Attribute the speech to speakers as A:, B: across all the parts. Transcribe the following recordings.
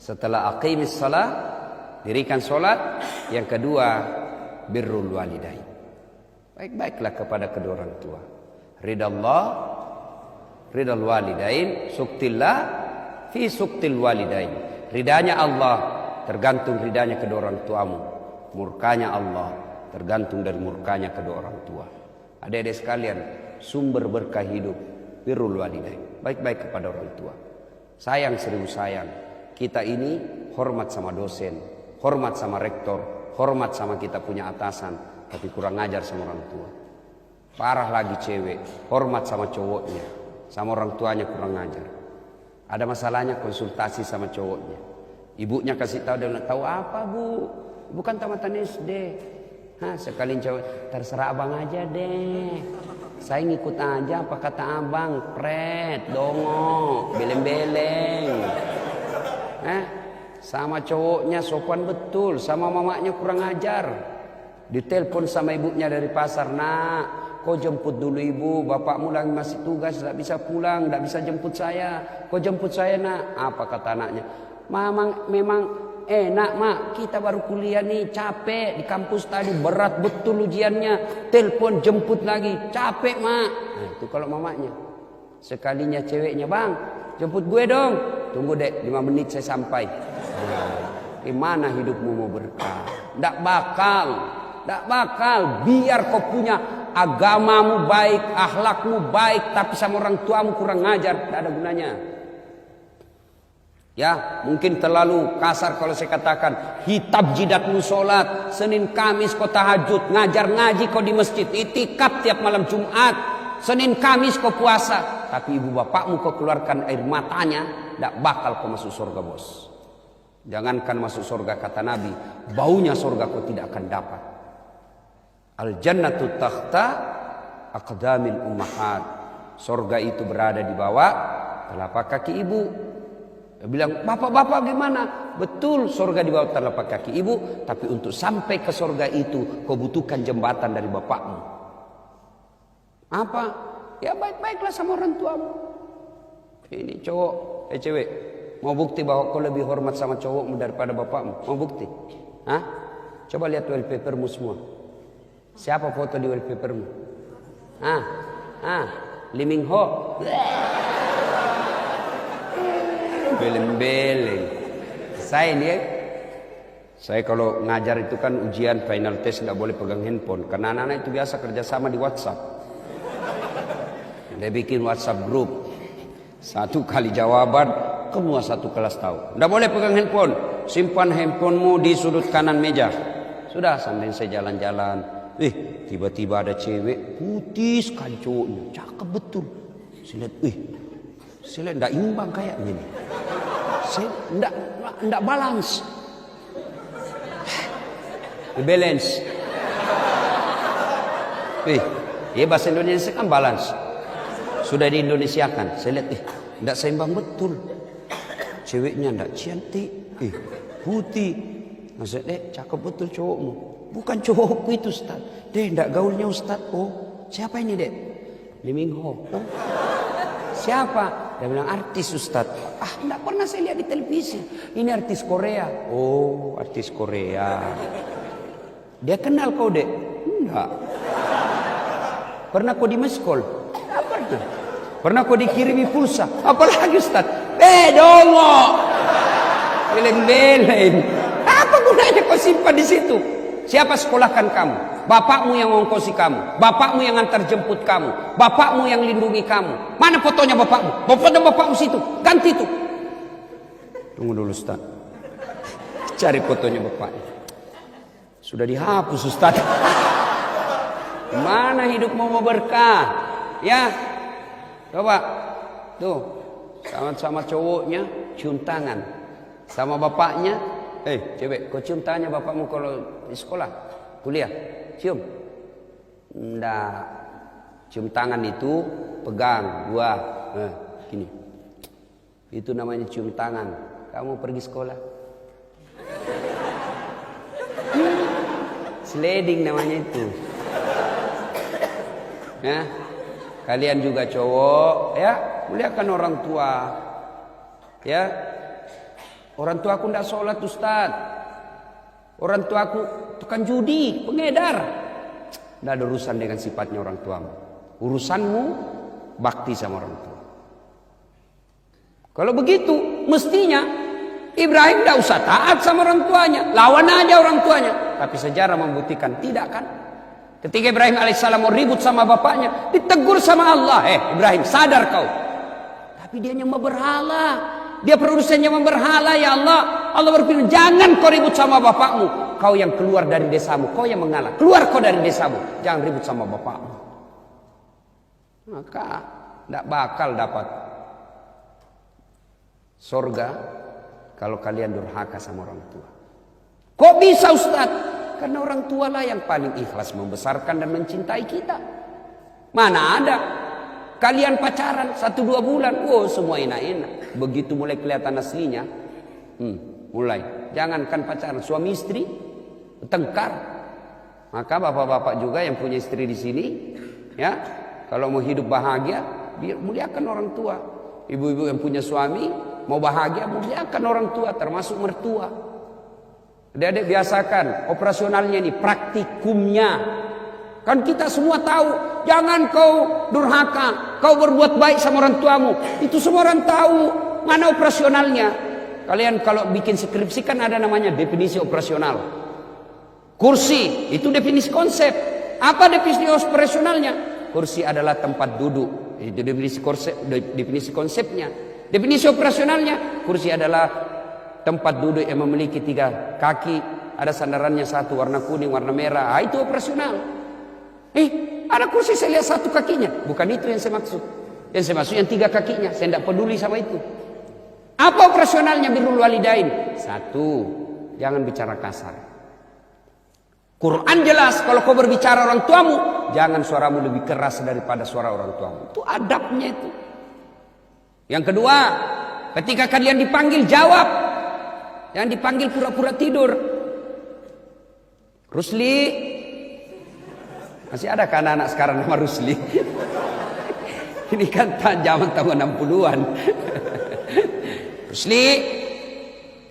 A: Setelah aqimis shalah, dirikan sholat. Yang kedua, birrul walidain. Baik-baiklah kepada kedua orang tua. Ridallah, ridal walidain, suktillah fi suktil walidain. Ridanya Allah tergantung ridanya kedua orang tuamu. Murkanya Allah tergantung dari murkanya kedua orang tua. Adik-adik sekalian, sumber berkah hidup birrul walidain. Baik-baik kepada orang tua. Sayang serius sayang. Kita ini hormat sama dosen, hormat sama rektor, hormat sama kita punya atasan, tapi kurang ajar sama orang tua. Parah lagi cewek, hormat sama cowoknya, sama orang tuanya kurang ajar. Ada masalahnya konsultasi sama cowoknya. Ibunya kasih tahu, dia bilang, tahu apa bu? Bukan tamatan SD. Hah, sekali cowok, terserah abang aja deh. Saya ngikut aja apa kata abang, pret, dongo, beleng-beleng. Sama cowoknya sopan betul, sama mamanya kurang ajar. Ditelepon sama ibunya dari pasar, nak, kau jemput dulu ibu, bapakmu lagi masih tugas, tidak bisa pulang, tidak bisa jemput saya. Kau jemput saya nak. Apa kata anaknya? Memang enak mak, kita baru kuliah nih, capek di kampus tadi, berat betul ujiannya. Telepon jemput lagi, capek mak. Nah, itu kalau mamanya. Sekalinya ceweknya, bang, jemput gue dong. Tunggu dek, 5 menit saya sampai. Nah, gimana hidupmu mau berkah? Tidak bakal. Tidak bakal. Biar kau punya agamamu baik, akhlakmu baik, tapi sama orang tuamu kurang ngajar, tidak ada gunanya. Ya, mungkin terlalu kasar kalau saya katakan hitab jidatmu sholat, Senin Kamis kau tahajud, ngajar ngaji kau di masjid, itikaf tiap malam Jumat, Senin Kamis kau puasa, tapi ibu bapakmu kau keluarkan air matanya, tidak bakal kau masuk surga bos. Jangankan masuk surga, kata Nabi, baunya surga kau tidak akan dapat. Al jannatu takhta aqdamil ummahat. Surga itu berada di bawah telapak kaki ibu. Dia bilang, bapak-bapak gimana? Betul, surga di bawah telapak kaki ibu, tapi untuk sampai ke surga itu kau butuhkan jembatan dari bapakmu. Apa? Ya baik-baiklah sama orang tuamu. Ini cowok, cewek, mau bukti bahwa kau lebih hormat sama cowokmu daripada bapakmu? Mau bukti? Hah? Coba lihat wallpapermu semua. Siapa foto di wallpapermu? Lee Min Ho. Beleng-beleng. Saya kalau ngajar itu kan ujian final test nggak boleh pegang handphone, karena anak-anak itu biasa kerjasama di WhatsApp. Dia bikin WhatsApp grup, 1 kali jawaban semua 1 kelas tahu. Nggak boleh pegang handphone, simpan handphonemu di sudut kanan meja. Sudah, sambil saya jalan-jalan, tiba-tiba ada cewek putih sekali cowoknya, cakep betul. Saya lihat, saya lihat nggak imbang kayaknya nih. Saya nggak balance. Balance. Bahasa Indonesia kan balance. Sudah di Indonesiakan. Saya lihat, nggak seimbang betul. Ceweknya nggak cantik, putih. Maksudnya, cakep betul cowokmu. Bukan cowokku itu Ustaz. Nggak gaulnya Ustaz. Oh, siapa ini dek? Lee Min Ho. Oh. Siapa? Dia bilang artis Ustaz. Enggak pernah saya lihat di televisi. Ini artis Korea. Oh, artis Korea. Dia kenal kau dek? Enggak. Pernah kau di meskol? Enggak pernah. Pernah kau dikirimi pulsa? Apalagi Ustaz? Dongo. Beleng-beleng. Apa gunanya kau simpan di situ? Siapa sekolahkan kamu? Bapakmu yang mengongkosi kamu, bapakmu yang antar jemput kamu, bapakmu yang lindungi kamu. Mana fotonya bapakmu? Foto bapakmu situ, ganti itu. Tunggu dulu Ustaz. Cari fotonya bapaknya. Sudah dihapus Ustaz. Mana hidupmu mau berkah? Ya, coba tuh, sama-sama cowoknya cium tangan, sama bapaknya. Cewek, kau cium tangannya bapakmu kalau di sekolah, kuliah. Cium. Nggak. Cium tangan itu pegang 2. Gini. Itu namanya cium tangan. Kamu pergi sekolah. Sliding namanya itu. Ya. Kalian juga cowok, ya, muliakan orang tua. Ya. Orang tua aku tidak sholat Ustaz. Orang tua aku tukang judi, pengedar. Tidak ada urusan dengan sifatnya orang tuamu. Urusanmu bakti sama orang tua. Kalau begitu mestinya Ibrahim tidak usah taat sama orang tuanya. Lawan aja orang tuanya. Tapi sejarah membuktikan tidak kan. Ketika Ibrahim alaihissalam mau ribut sama bapaknya, ditegur sama Allah. Ibrahim, sadar kau. Tapi dia nyembah berhala. Dia produsennya berhala, ya Allah. Allah berfirman, jangan kau ribut sama bapakmu. Kau yang keluar dari desamu, kau yang mengalah. Keluar kau dari desamu, jangan ribut sama bapakmu. Maka tidak bakal dapat surga kalau kalian durhaka sama orang tua. Kok bisa Ustaz? Karena orang tua lah yang paling ikhlas membesarkan dan mencintai kita. Mana ada kalian pacaran 1-2 bulan, oh semua enak-enak. Begitu mulai kelihatan aslinya, mulai. Jangankan pacaran, suami istri tengkar. Maka bapak-bapak juga yang punya istri di sini, ya, kalau mau hidup bahagia, muliakan orang tua. Ibu-ibu yang punya suami mau bahagia, muliakan orang tua, termasuk mertua. Adik-adik biasakan operasionalnya ini, praktikumnya. Kan kita semua tahu, jangan kau durhaka, kau berbuat baik sama orang tuamu. Itu semua orang tahu, mana operasionalnya. Kalian kalau bikin skripsi kan ada namanya definisi operasional. Kursi, itu definisi konsep. Apa definisi operasionalnya? Kursi adalah tempat duduk. Itu definisi konsepnya. Definisi operasionalnya, kursi adalah tempat duduk yang memiliki 3 kaki, ada sandarannya 1 warna kuning, warna merah. Itu operasional. Ada kursi saya lihat 1 kakinya. Bukan itu yang saya maksud. Yang saya maksud yang 3 kakinya. Saya tidak peduli sama itu. Apa operasionalnya birrul walidain? 1, jangan bicara kasar. Quran jelas, kalau kau berbicara orang tuamu, jangan suaramu lebih keras daripada suara orang tuamu. Itu adabnya itu. Yang kedua, ketika kalian dipanggil, jawab. Yang dipanggil pura-pura tidur. Rusli. Masih ada kan anak sekarang nama Rusli? Ini kan zaman tahun 60-an. Rusli,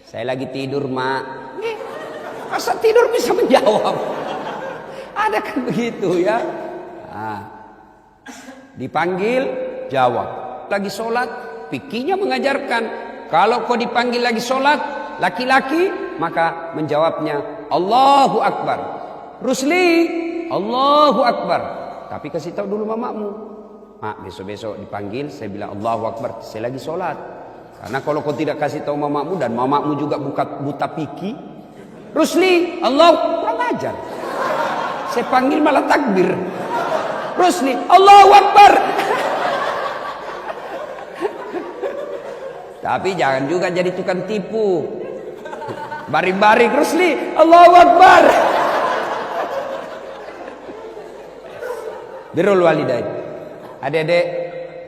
A: saya lagi tidur, Mak. Masa tidur bisa menjawab? Ada kan begitu ya? Dipanggil, jawab. Lagi sholat, fikihnya mengajarkan. Kalau kau dipanggil lagi sholat, laki-laki, maka menjawabnya Allahu Akbar. Rusli, Allahu Akbar. Tapi kasih tahu dulu mamamu. Mak, besok-besok dipanggil, saya bilang Allahu Akbar, saya lagi sholat. Karena kalau kau tidak kasih tahu mamamu dan mamamu juga buta piki, Rusli, Allah, kurang ajar. Saya panggil malah takbir. Rusli, Allahu Akbar. Tapi jangan juga jadi tukang tipu. Baring-baring, Rusli, Allahu Akbar. Birrul walidain. Adik-adik,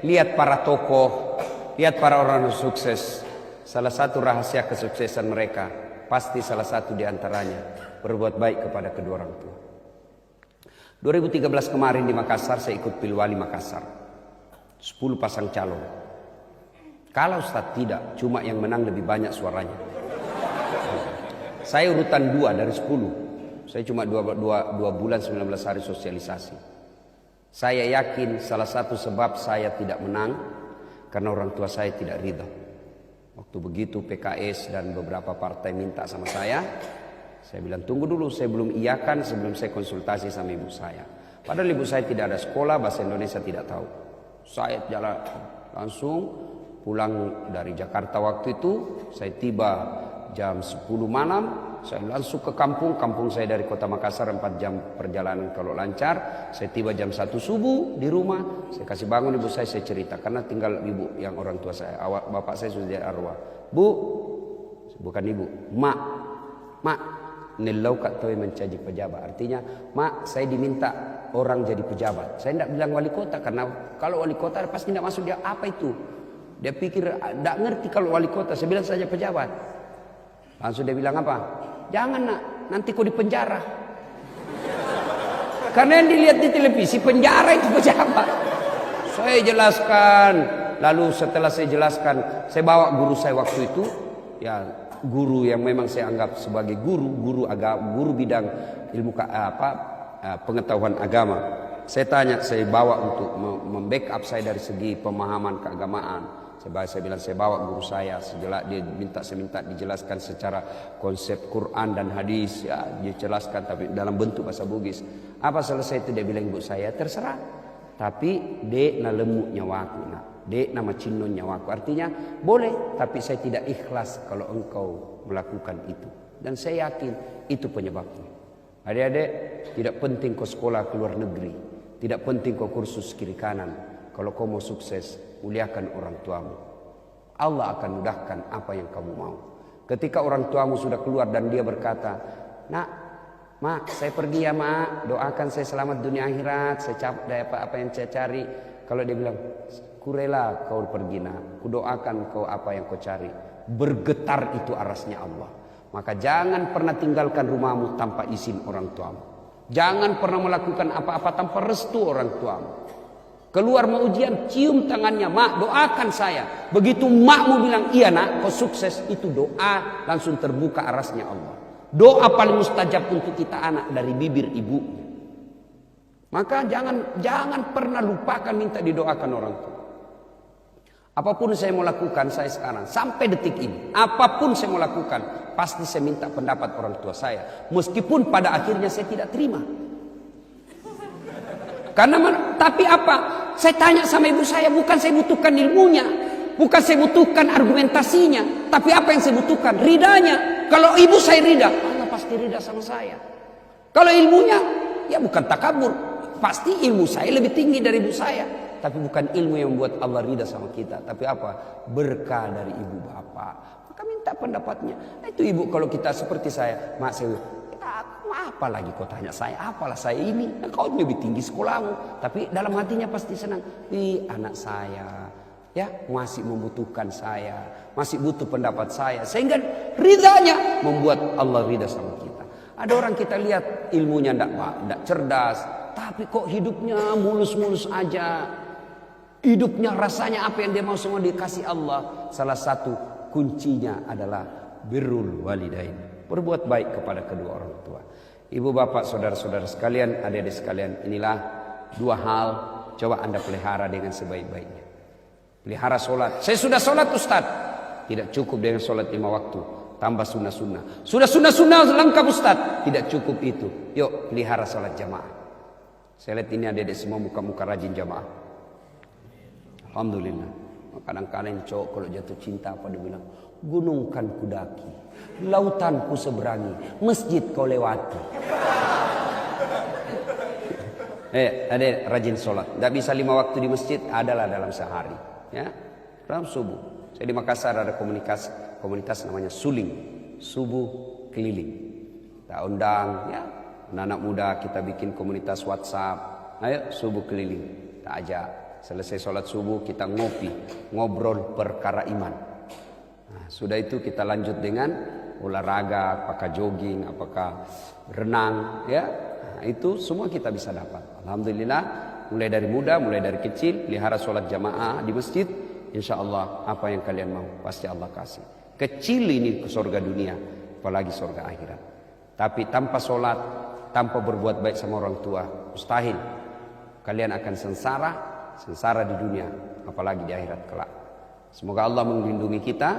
A: lihat para tokoh, lihat para orang sukses. Salah satu rahasia kesuksesan mereka, pasti salah satu di antaranya berbuat baik kepada kedua orang tua. 2013 kemarin di Makassar, saya ikut Pilwali Makassar. 10 pasang calon. Kalau Ustaz tidak, cuma yang menang lebih banyak suaranya. Saya urutan 2 dari 10. Saya cuma 2 bulan 19 hari sosialisasi. Saya yakin salah satu sebab saya tidak menang karena orang tua saya tidak ridha. Waktu begitu PKS dan beberapa partai minta sama saya bilang tunggu dulu, saya belum iyakan sebelum saya konsultasi sama ibu saya. Padahal ibu saya tidak ada sekolah, bahasa Indonesia tidak tahu. Saya jalan langsung pulang dari Jakarta waktu itu, saya tiba jam 10 malam. Saya langsung ke kampung saya dari kota Makassar 4 jam perjalanan kalau lancar. Saya tiba jam 1 subuh di rumah. Saya kasih bangun ibu saya cerita. Karena tinggal ibu yang orang tua saya. Bapak saya sudah jadi arwah. Bu, bukan ibu, mak, nilau kat toy mencaji pejabat. Artinya, mak, saya diminta orang jadi pejabat. Saya tidak bilang wali kota. Karena kalau wali kota pasti tidak masuk dia. Apa itu? Dia pikir tidak ngerti kalau wali kota. Saya bilang saja pejabat. Langsung dia bilang apa? Jangan nak, nanti kau di penjara. Karena yang dilihat di televisi penjara itu pejabat. Saya jelaskan. Lalu setelah saya jelaskan, saya bawa guru saya waktu itu. ya guru yang memang saya anggap sebagai guru agama, guru bidang ilmu pengetahuan agama. Saya tanya, saya bawa untuk membackup saya dari segi pemahaman keagamaan. Saya bilang saya bawa guru saya, saya minta dijelaskan secara konsep Quran dan hadis, ya dijelaskan tapi dalam bentuk bahasa Bugis. Apa selesai itu dia bilang, ibu saya terserah, tapi dek na lemuk nyawaku, nak dek nama cinon nyawaku. Artinya boleh, tapi saya tidak ikhlas kalau engkau melakukan itu. Dan saya yakin itu penyebabnya. Adik-adik, tidak penting kau sekolah ke luar negeri, tidak penting kau kursus kiri kanan. Kalau kau mau sukses, muliakan orang tuamu. Allah akan mudahkan apa yang kamu mau. Ketika orang tuamu sudah keluar dan dia berkata, nak, mak, saya pergi ya mak, doakan saya selamat dunia akhirat, saya capai apa yang saya cari. Kalau dia bilang, kurela kau pergi nak, kudoakan kau apa yang kau cari. Bergetar itu arasnya Allah. Maka jangan pernah tinggalkan rumahmu tanpa izin orang tuamu. Jangan pernah melakukan apa-apa tanpa restu orang tuamu. Keluar mau ujian, cium tangannya, mak doakan saya. Begitu makmu bilang, iya nak, kau sukses, itu doa langsung terbuka arasnya Allah. Doa paling mustajab untuk kita anak dari bibir ibu. Maka jangan pernah lupakan minta didoakan orang tua. Apapun saya mau lakukan, saya sekarang sampai detik ini, apapun saya mau lakukan, pasti saya minta pendapat orang tua saya. Meskipun pada akhirnya saya tidak terima. Tapi apa? Saya tanya sama ibu saya, bukan saya butuhkan ilmunya, bukan saya butuhkan argumentasinya, tapi apa yang saya butuhkan? Ridanya. Kalau ibu saya rida, Allah pasti rida sama saya. Kalau ilmunya, ya bukan takabur, pasti ilmu saya lebih tinggi dari ibu saya. Tapi bukan ilmu yang membuat Allah rida sama kita, tapi apa? Berkah dari ibu bapak. Maka minta pendapatnya. Nah, itu ibu kalau kita seperti saya, mak saya, apa lagi kau tanya saya, apalah saya ini, nah, kau lebih tinggi sekolahmu. Tapi dalam hatinya pasti senang, anak saya ya masih membutuhkan saya, masih butuh pendapat saya, sehingga ridanya membuat Allah ridha sama kita. Ada orang kita lihat ilmunya tidak cerdas, tapi kok hidupnya mulus-mulus aja, hidupnya rasanya apa yang dia mau semua dikasih Allah. Salah satu kuncinya adalah birrul walidain, berbuat baik kepada kedua orang tua. Ibu bapak saudara-saudara sekalian, adik-adik sekalian, inilah dua hal coba anda pelihara dengan sebaik-baiknya. Pelihara solat. Saya sudah solat Ustaz. Tidak cukup dengan solat 5 waktu, tambah sunnah-sunnah. Sudah sunnah-sunnah lengkap Ustaz. Tidak cukup itu. Yuk pelihara solat jamaah. Saya lihat ini adik-adik semua muka-muka rajin jamaah. Alhamdulillah. Kadang-kadang cowok kalau jatuh cinta apa dia bilang, gunung kan kudaki, lautan ku seberangi, masjid kau lewati. Ada rajin sholat. Tidak bisa 5 waktu di masjid, adalah dalam sehari. Ya, dalam subuh. Saya di Makassar ada komunitas namanya Suling, subuh keliling. Kita undang, ya, anak-anak muda kita bikin komunitas WhatsApp. Ayo subuh keliling, kita ajak. Selesai sholat subuh kita ngobrol perkara iman. Nah, sudah itu kita lanjut dengan olahraga, apakah jogging, apakah renang, ya. Nah, itu semua kita bisa dapat. Alhamdulillah, mulai dari muda, mulai dari kecil, pelihara sholat jamaah di masjid. Insya Allah apa yang kalian mau pasti Allah kasih. Kecil ini ke surga dunia, apalagi surga akhirat. Tapi tanpa sholat, tanpa berbuat baik sama orang tua, mustahil. Kalian akan sengsara di dunia, apalagi di akhirat kelak. Semoga Allah melindungi kita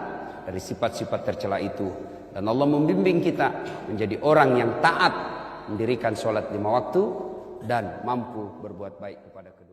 A: dari sifat-sifat tercela itu, dan Allah membimbing kita menjadi orang yang taat, mendirikan sholat 5 waktu dan mampu berbuat baik kepada kedua.